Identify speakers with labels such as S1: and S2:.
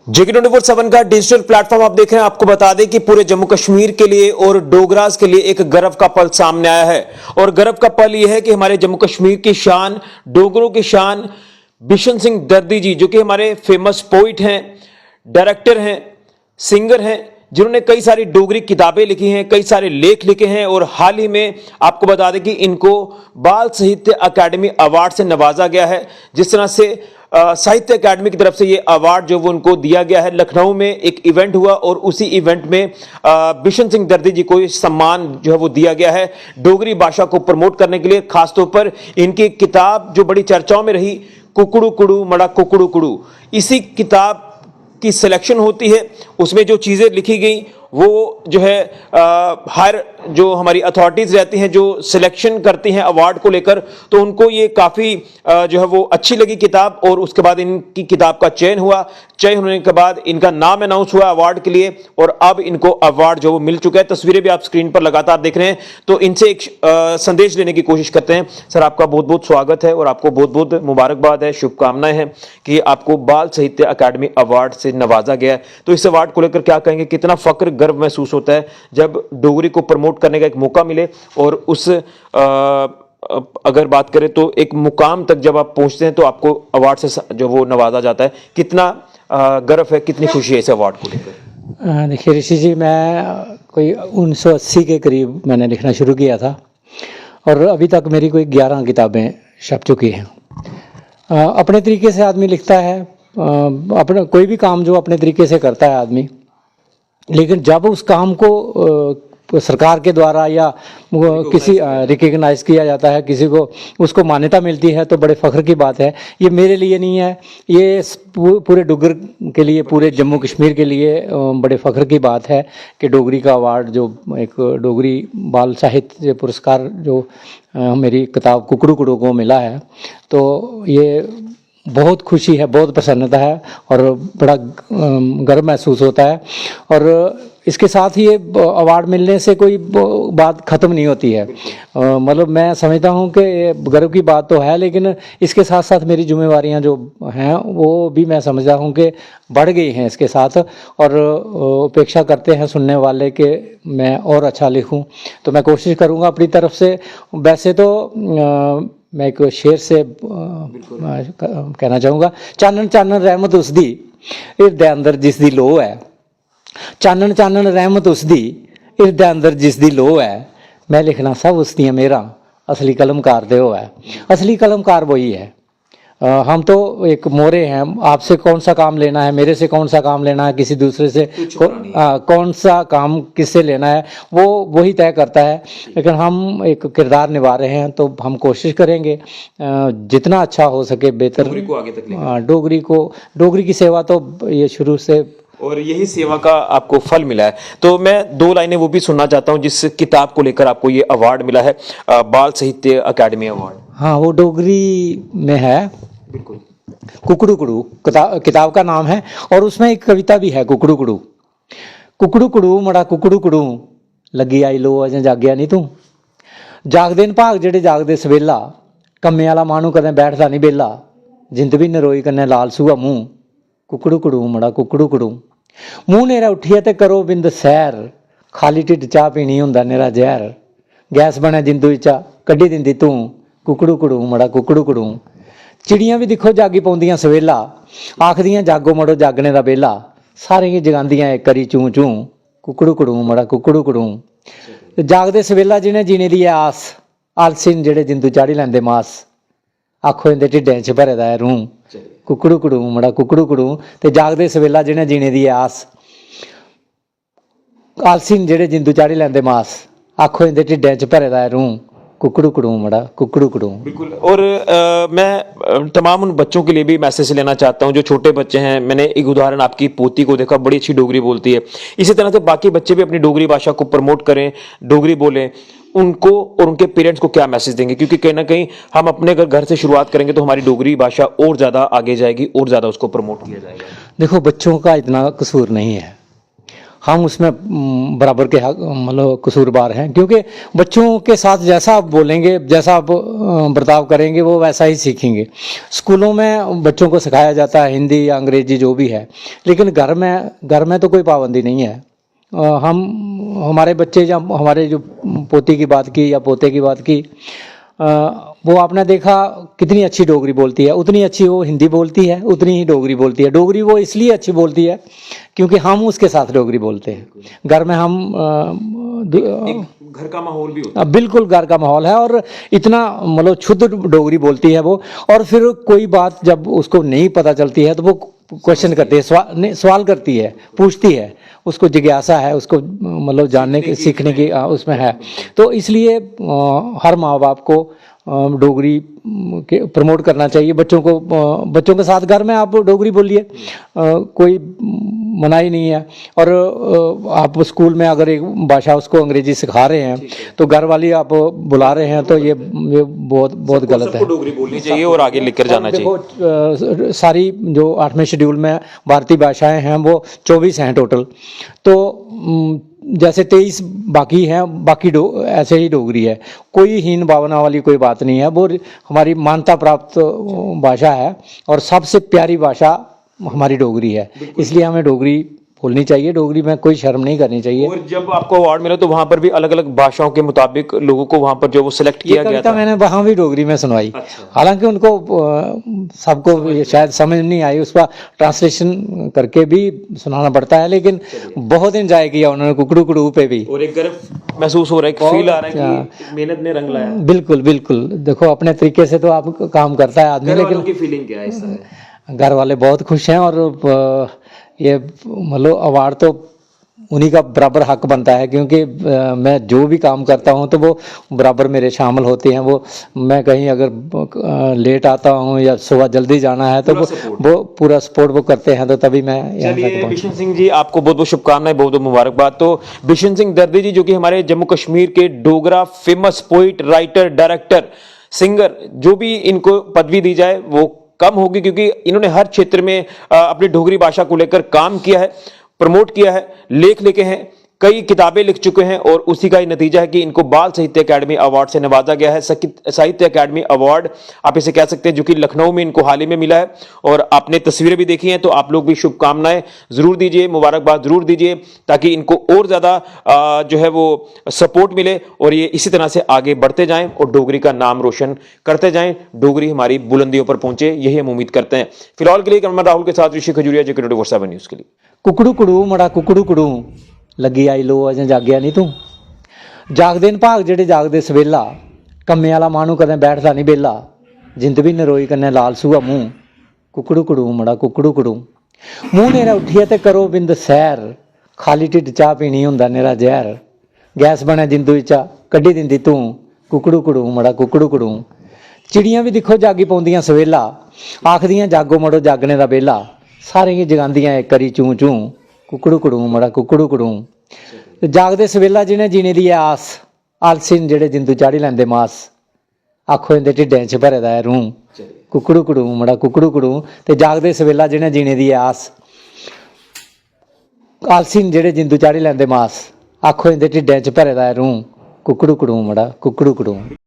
S1: JK24/7 का digital platform आप देख रहे हैं। आपको बता दें कि पूरे जम्मू कश्मीर के लिए और डोगरास के लिए एक गर्व का पल सामने आया है और गर्व का पल यह है कि हमारे जम्मू कश्मीर की शान, डोगरों की शान बिशन सिंह दर्दी जी, जो कि हमारे फेमस पोइट हैं, डायरेक्टर हैं, सिंगर हैं, जिन्होंने कई सारी डोगरी किताबें लिखी हैं, कई सारे लेख लिखे हैं और हाल ही में आपको बता दें कि इनको बाल साहित्य अकादमी अवार्ड से नवाजा गया है। जिस तरह से साहित्य अकादमी की तरफ से ये अवार्ड जो वो उनको दिया गया है, लखनऊ में एक इवेंट हुआ और उसी इवेंट में बिशन सिंह दर्दी जी को ये सम्मान जो है वो दिया गया है डोगरी भाषा को प्रमोट करने के लिए। खासतौर पर इनकी किताब जो बड़ी चर्चाओं में रही, कुकड़ू कुड़ू मड़ा कुकड़ू कुड़ू, इसी किताब की सिलेक्शन होती है। उसमें जो चीज़ें लिखी गई वो जो है हर जो हमारी अथॉरिटीज़ रहती हैं जो सिलेक्शन करती हैं अवार्ड को लेकर, तो उनको ये काफ़ी जो है वो अच्छी लगी किताब और उसके बाद इनकी किताब का चयन हुआ। चयन होने के बाद इनका नाम अनाउंस हुआ अवार्ड के लिए और अब इनको अवार्ड जो वो मिल चुका है। तस्वीरें भी आप स्क्रीन पर लगातार देख रहे हैं, तो इनसे एक संदेश लेने की कोशिश करते हैं। सर, आपका बहुत बहुत स्वागत है और आपको बहुत बहुत मुबारकबाद है, शुभकामनाएं हैं कि आपको बाल साहित्य अकादमी अवार्ड से नवाजा गया है। तो इस अवार्ड को लेकर क्या कहेंगे, कितना फख्र गर्व महसूस होता है जब डोगरी को प्रमोट करने का एक मौका मिले और उस अगर बात करें तो एक मुकाम तक जब आप पहुंचते हैं तो आपको अवार्ड से जो वो नवाजा जाता है, कितना गर्व है, कितनी खुशी है इस अवार्ड को लेकर?
S2: देखिए ऋषि जी, मैं कोई 1980 के करीब मैंने लिखना शुरू किया था और अभी तक मेरी कोई 11 किताबें छप चुकी हैं। अपने तरीके से आदमी लिखता है, अपना कोई भी काम जो अपने तरीके से करता है आदमी, लेकिन जब उस काम को सरकार के द्वारा या किसी रिकग्नाइज किया जाता है, किसी को उसको मान्यता मिलती है, तो बड़े फ़ख्र की बात है। ये मेरे लिए नहीं है, ये पूरे डोगर के लिए, पूरे जम्मू कश्मीर के लिए बड़े फ़ख्र की बात है कि डोगरी का अवार्ड, जो एक डोगरी बाल साहित्य पुरस्कार जो मेरी किताब कुकड़ू कुड़ू को मिला है, तो ये बहुत खुशी है, बहुत प्रसन्नता है और बड़ा गर्व महसूस होता है। और इसके साथ ही ये अवार्ड मिलने से कोई बात ख़त्म नहीं होती है। मतलब मैं समझता हूँ कि गर्व की बात तो है, लेकिन इसके साथ साथ मेरी जिम्मेवारियाँ जो हैं वो भी मैं समझता हूँ कि बढ़ गई हैं इसके साथ, और अपेक्षा करते हैं सुनने वाले कि मैं और अच्छा लिखूँ। तो मैं कोशिश करूँगा अपनी तरफ से। वैसे तो मैं एक शेर से कहना चाहूँगा, चानन चानन रहमत उसदी इरदे अंदर जिस दी लो है, चानन चानन रहमत उसदी इरदे अंदर जिस दी लो है, मैं लिखना सब उसदियां मेरा असली कलमकार दे हो है। असली कलमकार वही है। हम तो एक मोरे हैं, आपसे कौन सा काम लेना है, मेरे से कौन सा काम लेना है, किसी दूसरे से कौन सा काम किससे लेना है, वो वही तय करता है। लेकिन हम एक किरदार निभा रहे हैं, तो हम कोशिश करेंगे जितना अच्छा हो सके बेहतर
S1: डोगरी को आगे तक लेकर।
S2: डोगरी की सेवा तो ये शुरू से, और
S1: यही सेवा का आपको फल मिला है। तो मैं 2 लाइनें वो भी सुनना चाहता हूँ जिस किताब को लेकर आपको ये अवार्ड मिला है, बाल साहित्य अकादमी अवार्ड।
S2: हाँ, वो डोगरी में है,
S1: बिल्कुल।
S2: कुकड़ू कुड़ू किताब का नाम है और उसमें एक कविता भी है, कुकड़ू कुड़ू। कुकड़ू कुड़ू मड़ा कुकड़ू कुड़ू लगी आई लो अजें जागया नहीं तू, जागदे न भाग जेड़े जागदे सवेला, कम्मे वाला मानू कदें बैठदा नहीं बेला, जिंद भी नरोई कन्ने लाल सूआ मुंह, कुकड़ू कुड़ू मड़ा कुकड़ू कुड़ू, मूंह नेरा उठिए ते करो बिंद सैर, खाली ढिड चाह पीनी हुंदा नेरा जहर, गैस बने जिंदू चा कड्ढी दिंदी तू, कुकड़ू कुड़ू मड़ा कुकड़ू कुड़ू। चिड़ियां भी दिखो जागी पौंदियां सवेला, आखदियां जागो मड़ो जागने दा बेला, सारे गी जगांदियां एक करी चूं चूं, कुकड़ू कुड़ू मड़ा कुकड़ू कुड़ू। जागदे सवेला जिन्हें जीने दी आस, आलसी जेड़े जिंदू चाढ़ी लैंदे मास, आखो इंदे ढिड्डें च भरे दा है रूं, कुकड़ू कुड़ू मड़ा कुकड़ू कुड़ू। ते जागदे सवेला जिन्हें जीने दी आस, आलसी जेड़े जिंदू चाढ़ी लैंदे मास, आखो इंदे ढिड्डें च भरे दा है रूं, कुकड़ू कुड़ू मड़ा कुकड़ू कुड़ू।
S1: बिल्कुल। और मैं तमाम उन बच्चों के लिए भी मैसेज लेना चाहता हूं जो छोटे बच्चे हैं। मैंने एक उदाहरण आपकी पोती को देखा, बड़ी अच्छी डोगरी बोलती है। इसी तरह से बाकी बच्चे भी अपनी डोगरी भाषा को प्रमोट करें, डोगरी बोलें। उनको और उनके पेरेंट्स को क्या मैसेज देंगे, क्योंकि कहीं ना कहीं हम अपने अगर घर से शुरुआत करेंगे तो हमारी डोगरी भाषा और ज़्यादा आगे जाएगी और ज़्यादा उसको प्रमोट किया जाएगा।
S2: देखो, बच्चों का इतना कसूर नहीं है, हम उसमें बराबर के हक मतलब कसूरवार हैं, क्योंकि बच्चों के साथ जैसा आप बोलेंगे, जैसा आप बर्ताव करेंगे, वो वैसा ही सीखेंगे। स्कूलों में बच्चों को सिखाया जाता है हिंदी या अंग्रेजी जो भी है, लेकिन घर में तो कोई पाबंदी नहीं है। हम हमारे बच्चे या हमारे जो पोती की बात की या पोते की बात की, वो आपने देखा कितनी अच्छी डोगरी बोलती है, उतनी अच्छी वो हिंदी बोलती है, उतनी ही डोगरी बोलती है। डोगरी वो इसलिए अच्छी बोलती है क्योंकि हम उसके साथ डोगरी बोलते हैं। घर में हम
S1: घर का माहौल भी होता
S2: बिल्कुल घर का माहौल है, और इतना मतलब शुद्ध डोगरी बोलती है वो। और फिर कोई बात जब उसको नहीं पता चलती है तो वो क्वेश्चन करती है, सवाल करती है, पूछती है, उसको जिज्ञासा है, उसको मतलब जानने की सीखने की उसमें है। तो इसलिए हर माँ बाप को डोगरी के प्रमोट करना चाहिए बच्चों को। बच्चों के साथ घर में आप डोगरी बोलिए, कोई मनाही नहीं है। और आप स्कूल में अगर एक भाषा उसको अंग्रेजी सिखा रहे हैं तो घर वाली आप बुला रहे हैं, तो ये बहुत गलत है।
S1: डोगरी बोलनी चाहिए और आगे लेकर जाना चाहिए।
S2: देखो सारी जो 8वें शेड्यूल में भारतीय भाषाएं हैं वो 24 हैं टोटल, तो जैसे 23 बाकी हैं, बाकी ऐसे ही डोगरी है। कोई हीन भावना वाली कोई बात नहीं है, वो हमारी मान्यता प्राप्त भाषा है और सबसे प्यारी भाषा हमारी डोगरी है। इसलिए हमें डोगरी बोलनी चाहिए, डोगरी में कोई शर्म नहीं करनी चाहिए।
S1: और जब आपको अवार्ड मिला तो वहां पर भी अलग अलग भाषाओं के मुताबिक लोगों को वहां पर जो वो सिलेक्ट किया गया था।
S2: मैंने वहां भी डोगरी में सुनवाई।
S1: अच्छा।
S2: हालांकि उनको सबको ये शायद समझ नहीं आई, उसका ट्रांसलेशन करके भी सुनाना पड़ता है, लेकिन बहुत एंजॉय किया उन्होंने कुकड़ू कुड़ू पे भी।
S1: और एक गर्व महसूस हो रहा है, फील आ रहा है कि मेहनत ने रंग लाया।
S2: बिल्कुल बिल्कुल। देखो अपने तरीके से तो आप काम करता है आदमी, लेकिन
S1: उनकी फीलिंग क्या है इस तरह?
S2: घर वाले बहुत खुश हैं, और ये मतलब अवार्ड तो उन्हीं का बराबर हक बनता है, क्योंकि मैं जो भी काम करता हूं तो वो बराबर मेरे शामिल होते हैं। वो मैं कहीं अगर लेट आता हूं या सुबह जल्दी जाना है तो वो पूरा सपोर्ट वो करते हैं, तो तभी मैं यहाँ तक पहुंचा।
S1: बिशन सिंह जी, आपको बहुत बहुत शुभकामनाएं, बहुत बहुत मुबारकबाद। तो बिशन सिंह दर्दी जी, जो कि हमारे जम्मू कश्मीर के Dogra famous poet, writer, director, singer, जो भी इनको पदवी दी जाए वो कम होगी, क्योंकि इन्होंने हर क्षेत्र में अपनी डोगरी भाषा को लेकर काम किया है, प्रमोट किया है, लेख लिखे हैं, कई किताबें लिख चुके हैं, और उसी का ही नतीजा है कि इनको बाल साहित्य अकादमी अवार्ड से नवाजा गया है। साहित्य अकादमी अवार्ड आप इसे कह सकते हैं, जो कि लखनऊ में इनको हाल ही में मिला है। और आपने तस्वीरें भी देखी हैं, तो आप लोग भी शुभकामनाएं जरूर दीजिए, मुबारकबाद जरूर दीजिए, ताकि इनको और ज्यादा जो है वो सपोर्ट मिले और ये इसी तरह से आगे बढ़ते जाएं और डोगरी का नाम रोशन करते जाएं, डोगरी हमारी बुलंदियों पर पहुंचे, यही हम उम्मीद करते हैं। फिलहाल के लिए कैमरा राहुल के साथ ऋषि खजूरिया, JK 24/7 न्यूज के लिए।
S2: कुकड़ू कुड़ू मड़ा कुकड़ू कुड़ू लगी आई लो अजें जागया नहीं तू, जागदे न भाग जेड़े जागदे सवेला, कम्मे वाला मानू कदें बैठदा नहीं बेला, जिंद भी नरोई कन्ने लाल सूआ मूंह, कुकड़ू कुड़ू मड़ा कुकड़ू कुड़ू, मूंह नेरा उठिए ते करो बिंद सैर, खाली ढिड चाह पीनी हुंदा नेरा जहर, गैस बने जिंदू चा कड्डी दिंदी तू, कुकड़ू कुड़ू मड़ा कुकड़ू कुड़ू। चिड़ियां भी दिखो जागी पौंदियां सवेला, आखदियां जागो मड़ो जागने दा बेला, सारे ही जगांदियां एक करी चूं चूं, कुकड़ू कुड़ू मड़ा कुकड़ू कुड़ू। जागदे सवेला जिन्हें जीने दी आस, आलसी जेड़े जिंदू चाढ़ी लैंदे मास, आखो इंदे ढिड्डें च भरे दा रूं, कुकड़ू कुड़ू मड़ा कुकड़ू कुड़ू। ते जागदे सवेला जिन्हें जीने दी आस, आलसी जेड़े जिंदू चाढ़ी लैंदे मास, आखो इंदे ढिड्डें च भरे दा रूं, कुकड़ू कुड़ू मड़ा कुकड़ू कुड़ू।